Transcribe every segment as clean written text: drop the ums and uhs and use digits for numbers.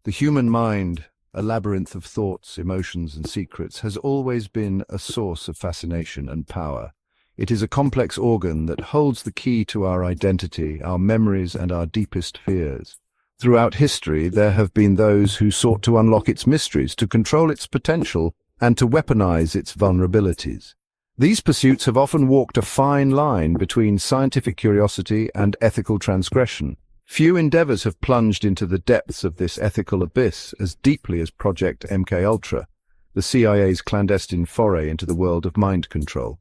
The human mind, a labyrinth of thoughts, emotions, and secrets, has always been a source of fascination and power. It is a complex organ that holds the key to our identity, our memories, and our deepest fears. Throughout history, there have been those who sought to unlock its mysteries, to control its potential, and to weaponize its vulnerabilities. These pursuits have often walked a fine line between scientific curiosity and ethical transgression. Few endeavors have plunged into the depths of this ethical abyss as deeply as Project Mkultra, the CIA's clandestine foray into the world of mind control.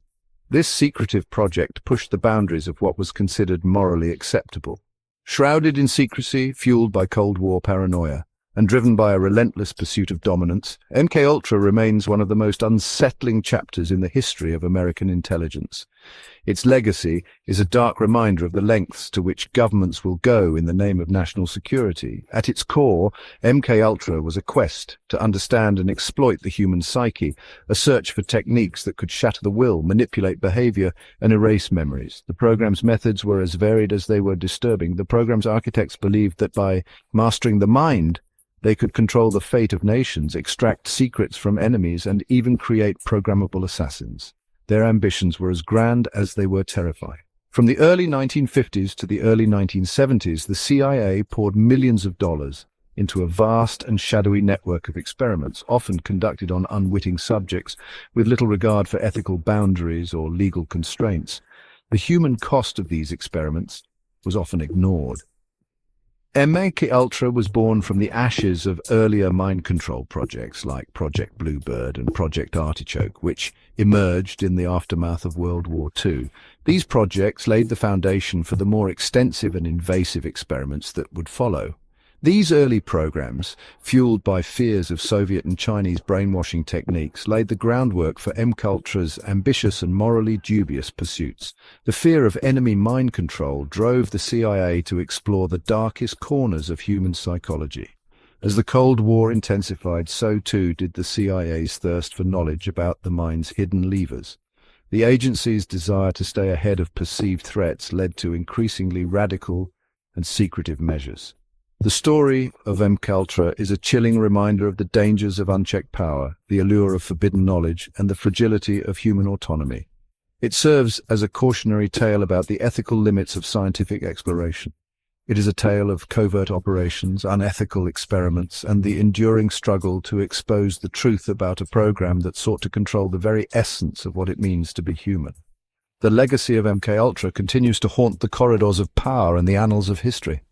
This secretive project pushed the boundaries of what was considered morally acceptable. Shrouded in secrecy, fueled by Cold War paranoia, and driven by a relentless pursuit of dominance, Mkultra remains one of the most unsettling chapters in the history of American intelligence. Its legacy is a dark reminder of the lengths to which governments will go in the name of national security. At its core, Mkultra was a quest to understand and exploit the human psyche, a search for techniques that could shatter the will, manipulate behavior, and erase memories. The program's methods were as varied as they were disturbing. The program's architects believed that by mastering the mind, they could control the fate of nations, extract secrets from enemies, and even create programmable assassins. Their ambitions were as grand as they were terrifying. From the early 1950s to the early 1970s, the CIA poured millions of dollars into a vast and shadowy network of experiments, often conducted on unwitting subjects, with little regard for ethical boundaries or legal constraints. The human cost of these experiments was often ignored. Mkultra was born from the ashes of earlier mind control projects like Project Bluebird and Project Artichoke, which emerged in the aftermath of World War II. These projects laid the foundation for the more extensive and invasive experiments that would follow. These early programs, fueled by fears of Soviet and Chinese brainwashing techniques, laid the groundwork for Mkultra's ambitious and morally dubious pursuits. The fear of enemy mind control drove the CIA to explore the darkest corners of human psychology. As the Cold War intensified, so too did the CIA's thirst for knowledge about the mind's hidden levers. The agency's desire to stay ahead of perceived threats led to increasingly radical and secretive measures. The story of Mkultra is a chilling reminder of the dangers of unchecked power, the allure of forbidden knowledge, and the fragility of human autonomy. It serves as a cautionary tale about the ethical limits of scientific exploration. It is a tale of covert operations, unethical experiments, and the enduring struggle to expose the truth about a program that sought to control the very essence of what it means to be human. The legacy of Mkultra continues to haunt the corridors of power and the annals of history.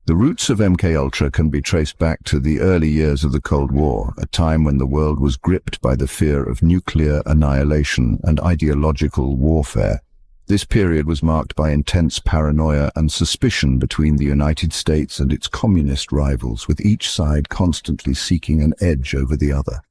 The roots of Mkultra can be traced back to the early years of the Cold War, a time when the world was gripped by the fear of nuclear annihilation and ideological warfare. This period was marked by intense paranoia and suspicion between the United States and its communist rivals, with each side constantly seeking an edge over the other.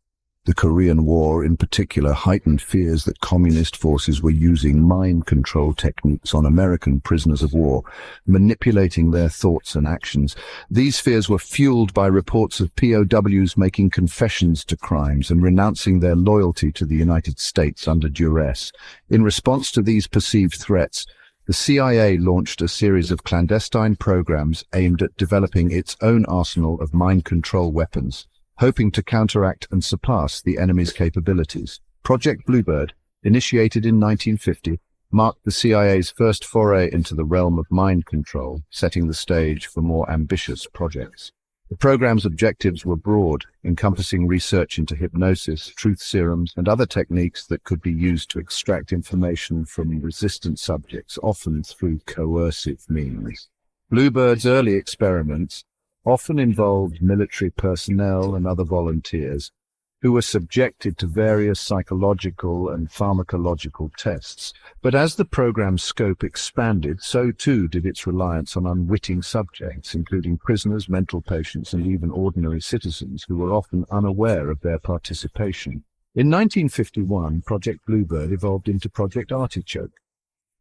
The Korean War, in particular, heightened fears that communist forces were using mind control techniques on American prisoners of war, manipulating their thoughts and actions. These fears were fueled by reports of POWs making confessions to crimes and renouncing their loyalty to the United States under duress. In response to these perceived threats, the CIA launched a series of clandestine programs aimed at developing its own arsenal of mind control weapons, hoping to counteract and surpass the enemy's capabilities. Project Bluebird, initiated in 1950, marked the CIA's first foray into the realm of mind control, setting the stage for more ambitious projects. The program's objectives were broad, encompassing research into hypnosis, truth serums, and other techniques that could be used to extract information from resistant subjects, often through coercive means. Bluebird's early experiments often involved military personnel and other volunteers who were subjected to various psychological and pharmacological tests. But as the program's scope expanded, so too did its reliance on unwitting subjects, including prisoners, mental patients, and even ordinary citizens who were often unaware of their participation. In 1951, Project Bluebird evolved into Project Artichoke,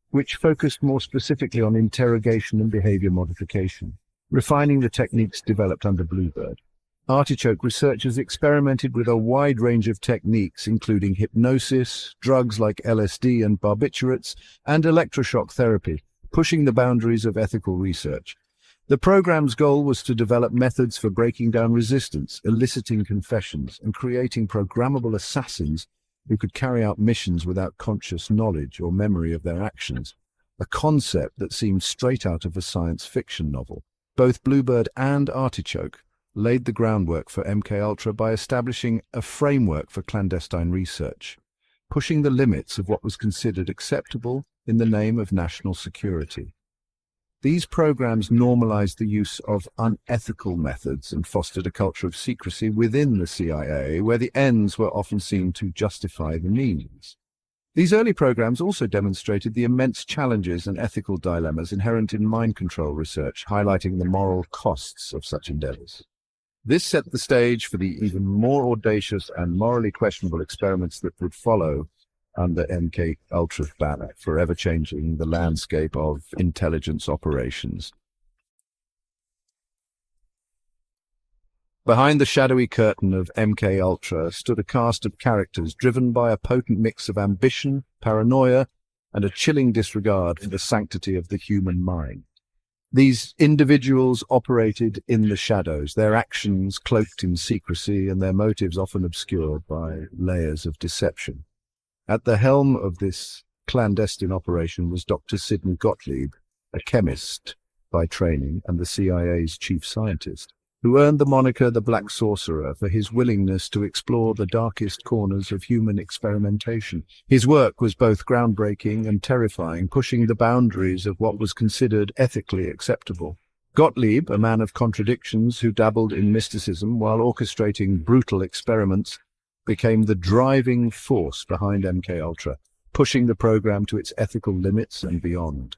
which focused more specifically on interrogation and behavior modification, refining the techniques developed under Bluebird. Artichoke researchers experimented with a wide range of techniques, including hypnosis, drugs like LSD and barbiturates, and electroshock therapy, pushing the boundaries of ethical research. The program's goal was to develop methods for breaking down resistance, eliciting confessions, and creating programmable assassins who could carry out missions without conscious knowledge or memory of their actions, a concept that seemed straight out of a science fiction novel. Both Bluebird and Artichoke laid the groundwork for MKUltra by establishing a framework for clandestine research, pushing the limits of what was considered acceptable in the name of national security. These programs normalized the use of unethical methods and fostered a culture of secrecy within the CIA, where the ends were often seen to justify the means. These early programs also demonstrated the immense challenges and ethical dilemmas inherent in mind control research, highlighting the moral costs of such endeavors. This set the stage for the even more audacious and morally questionable experiments that would follow under MKUltra's banner, forever changing the landscape of intelligence operations. Behind the shadowy curtain of MKUltra stood a cast of characters driven by a potent mix of ambition, paranoia, and a chilling disregard for the sanctity of the human mind. These individuals operated in the shadows, their actions cloaked in secrecy and their motives often obscured by layers of deception. At the helm of this clandestine operation was Dr. Sidney Gottlieb, a chemist by training and the CIA's chief scientist, who earned the moniker the Black Sorcerer for his willingness to explore the darkest corners of human experimentation. His work was both groundbreaking and terrifying, pushing the boundaries of what was considered ethically acceptable. Gottlieb, a man of contradictions who dabbled in mysticism while orchestrating brutal experiments, became the driving force behind MKUltra, pushing the program to its ethical limits and beyond.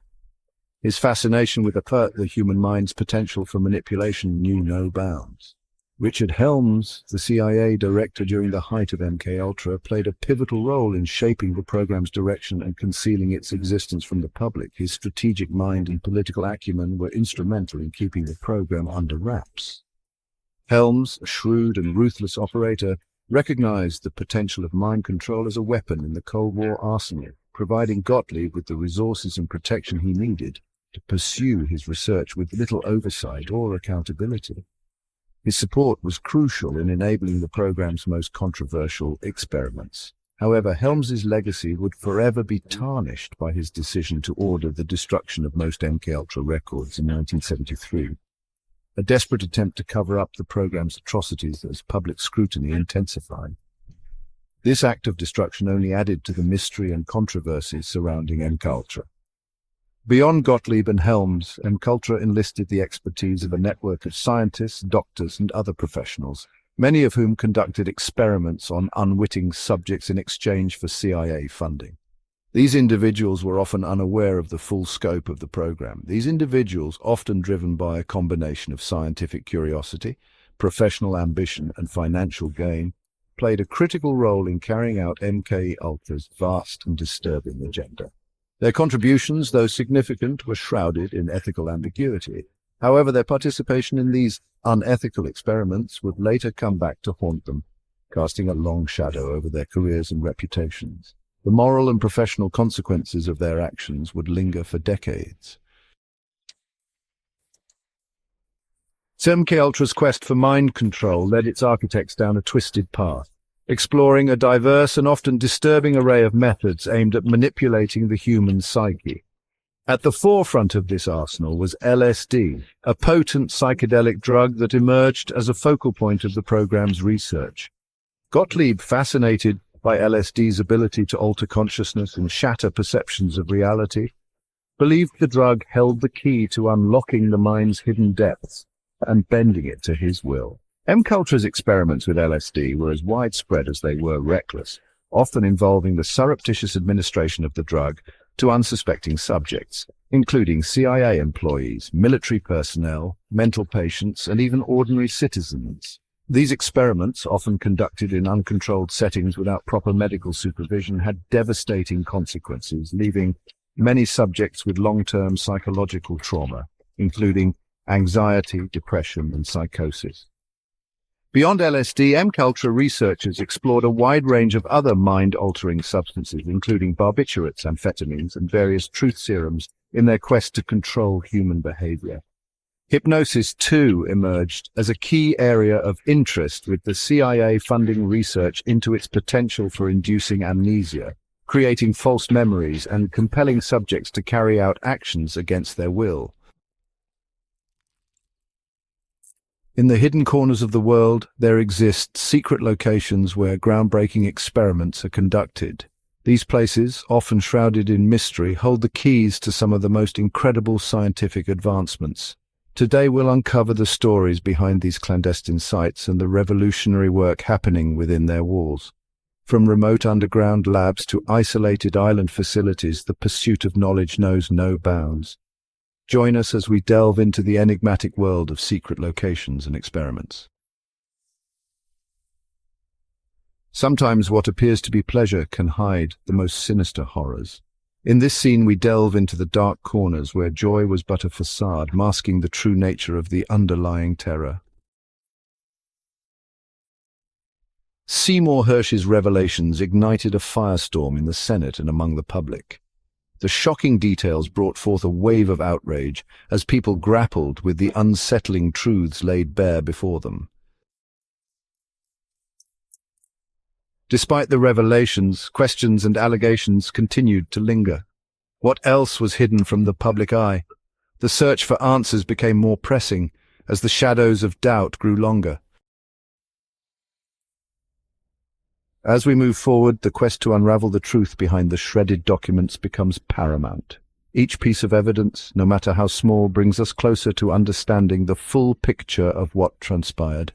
His fascination with the human mind's potential for manipulation knew no bounds. Richard Helms, the CIA director during the height of MKUltra, played a pivotal role in shaping the program's direction and concealing its existence from the public. His strategic mind and political acumen were instrumental in keeping the program under wraps. Helms, a shrewd and ruthless operator, recognized the potential of mind control as a weapon in the Cold War arsenal, providing Gottlieb with the resources and protection he needed to pursue his research with little oversight or accountability. His support was crucial in enabling the program's most controversial experiments. However, Helms's legacy would forever be tarnished by his decision to order the destruction of most MKUltra records in 1973. A desperate attempt to cover up the program's atrocities as public scrutiny intensified. This act of destruction only added to the mystery and controversies surrounding MKUltra. Beyond Gottlieb and Helms, MKUltra enlisted the expertise of a network of scientists, doctors, and other professionals, many of whom conducted experiments on unwitting subjects in exchange for CIA funding. These individuals were often unaware of the full scope of the program. These individuals, often driven by a combination of scientific curiosity, professional ambition, and financial gain, played a critical role in carrying out MKUltra's vast and disturbing agenda. Their contributions, though significant, were shrouded in ethical ambiguity. However, their participation in these unethical experiments would later come back to haunt them, casting a long shadow over their careers and reputations. The moral and professional consequences of their actions would linger for decades. MKUltra's quest for mind control led its architects down a twisted path, exploring a diverse and often disturbing array of methods aimed at manipulating the human psyche. At the forefront of this arsenal was LSD, a potent psychedelic drug that emerged as a focal point of the program's research. Gottlieb, fascinated by LSD's ability to alter consciousness and shatter perceptions of reality, believed the drug held the key to unlocking the mind's hidden depths and bending it to his will. MKUltra's experiments with LSD were as widespread as they were reckless, often involving the surreptitious administration of the drug to unsuspecting subjects, including CIA employees, military personnel, mental patients, and even ordinary citizens. These experiments, often conducted in uncontrolled settings without proper medical supervision, had devastating consequences, leaving many subjects with long-term psychological trauma, including anxiety, depression, and psychosis. Beyond LSD, MKUltra researchers explored a wide range of other mind-altering substances, including barbiturates, amphetamines, and various truth serums in their quest to control human behavior. Hypnosis, too, emerged as a key area of interest, with the CIA funding research into its potential for inducing amnesia, creating false memories, and compelling subjects to carry out actions against their will. In the hidden corners of the world, there exist secret locations where groundbreaking experiments are conducted. These places, often shrouded in mystery, hold the keys to some of the most incredible scientific advancements. Today we'll uncover the stories behind these clandestine sites and the revolutionary work happening within their walls. From remote underground labs to isolated island facilities, the pursuit of knowledge knows no bounds. Join us as we delve into the enigmatic world of secret locations and experiments. Sometimes what appears to be pleasure can hide the most sinister horrors. In this scene we delve into the dark corners where joy was but a facade, masking the true nature of the underlying terror. Seymour Hersh's revelations ignited a firestorm in the Senate and among the public. The shocking details brought forth a wave of outrage as people grappled with the unsettling truths laid bare before them. Despite the revelations, questions and allegations continued to linger. What else was hidden from the public eye? The search for answers became more pressing as the shadows of doubt grew longer. As we move forward, the quest to unravel the truth behind the shredded documents becomes paramount. Each piece of evidence, no matter how small, brings us closer to understanding the full picture of what transpired.